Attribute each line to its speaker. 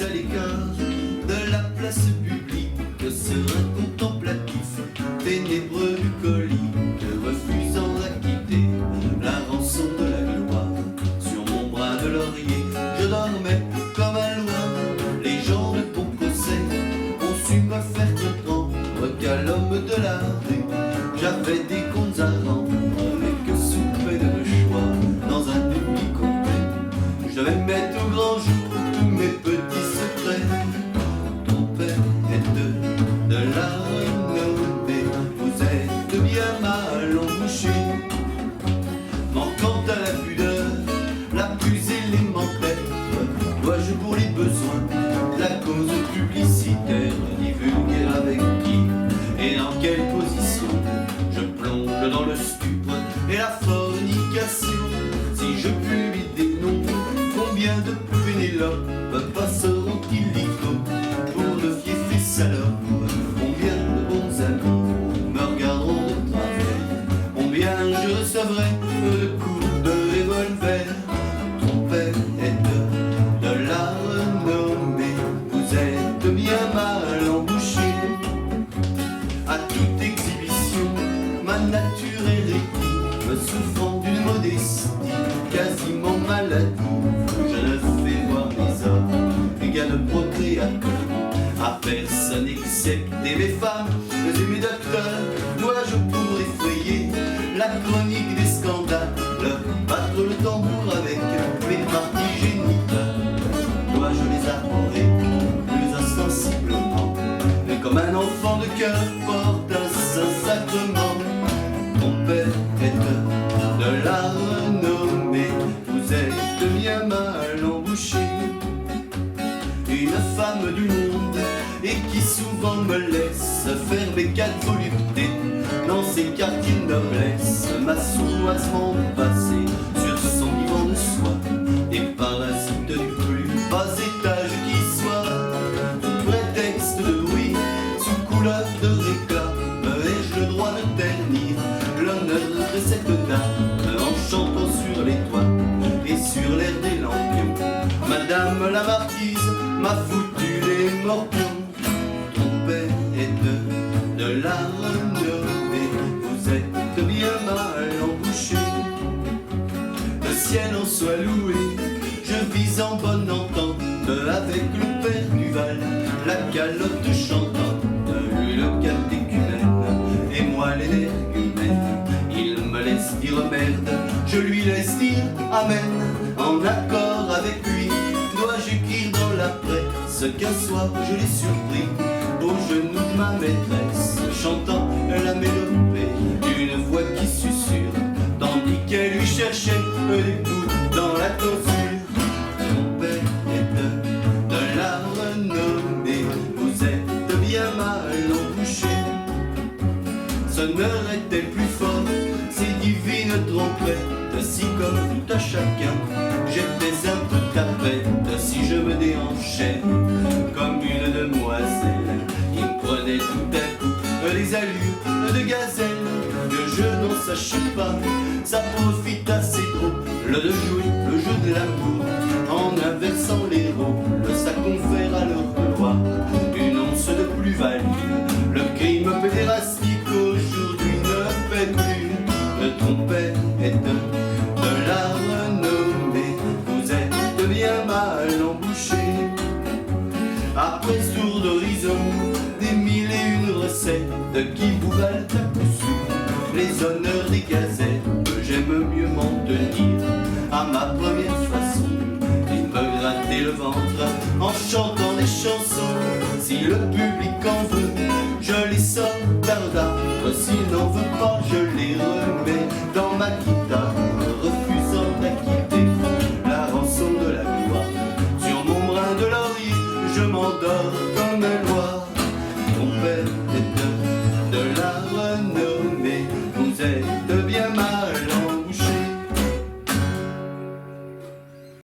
Speaker 1: à l'écart de la place publique, serein contemplatif, ténébreux bucolique, refusant d'acquitter la rançon de la gloire. Sur mon bras de laurier, je dormais comme un loin. Les gens de bon conseil ont su me faire comprendre qu'à l'homme de la rue, j'avais des comptes à rendre, mais que sous peine de choix, dans un demi-complet, je devais mettre au grand jour tous mes petits secrets. Ton père est de la renommée, vous êtes bien mal embouché, manquant à la pudeur la plus élémentaire. Dois-je pour les besoins de la cause publicitaire divulguer avec qui et dans quelle position je plonge dans le stupre et la fornication? Si je publie des noms, combien de Pénélope passeront-ils l'icône pour le fief et salope? Combien de bons amis me regarderont de travers? Combien je recevrai de coups de revolver? Ton père est de la renommée, vous êtes bien mal embouché. À toute exhibition, ma nature hérétique, souffrant d'une modestie quasiment maladive, je ne fais voir mes hommes égal de procréateurs à personne excepté mes femmes et mes docteurs. Dois-je pour effrayer la chronique des scandales battre le tambour avec mes parties génitales? Dois-je les arborer plus insensiblement, mais comme un enfant de cœur porte un Saint-Sacrement? Ton père est de la renommée, vous êtes bien mal embouché. Une femme du monde et qui souvent me laisse faire mes quatre voluptés dans ses quartiers de noblesse, m'a sournoisement passé sur son divan de soie et parasite du plus bas étage qui soit. Sous prétexte de bruit, sous couleur de réclame, ai-je le droit de ternir l'honneur de cette dame en chantant sur les toits et sur l'air des lampions? Madame la marquise m'a foutu les morpions. Ton père est de la renommée, vous êtes bien mal embouché. Le ciel en soit loué, je vis en bonne entente avec le père Duval, la calotte chantante, lui le catéchumène et moi l'énergumène. Il me laisse dire merde, je lui laisse dire amen, en accord avec lui. Dois-je écrire dans la presse qu'un soir je l'ai surpris au genou de ma maîtresse, chantant la mélopée d'une voix qui susurre, tandis qu'elle lui cherchait des bouts dans la tonsure. Mon père est de la renommée, vous êtes bien mal embouché. Sonnerait-elle plus fort ces divines trompettes, si comme tout à chacun j'étais un peu tapette, si je me déhanchais comme une demoiselle qui me prenait tout à coup les allures de gazelle, que je n'en sache pas, ça profite assez drôle de jouer le jeu de l'amour en inversant les rôles, ça confère à leur gloire une once de plus-value. Le crime pédérastique aujourd'hui ne fait plus. Ton père est de la renommée, vous êtes bien mal embouché. Après ce tour d'horizon, des mille et une recettes qui vous valent à coup sûr les honneurs des gazettes, j'aime mieux m'en tenir à ma première façon et me gratter le ventre en chantant des chansons. Si le public en veut, je les sors d'ardard, s'il n'en veut pas, je les remets dans ma guitare, refusant d'acquitter la rançon de la gloire. Sur mon brin de laurier, je m'endors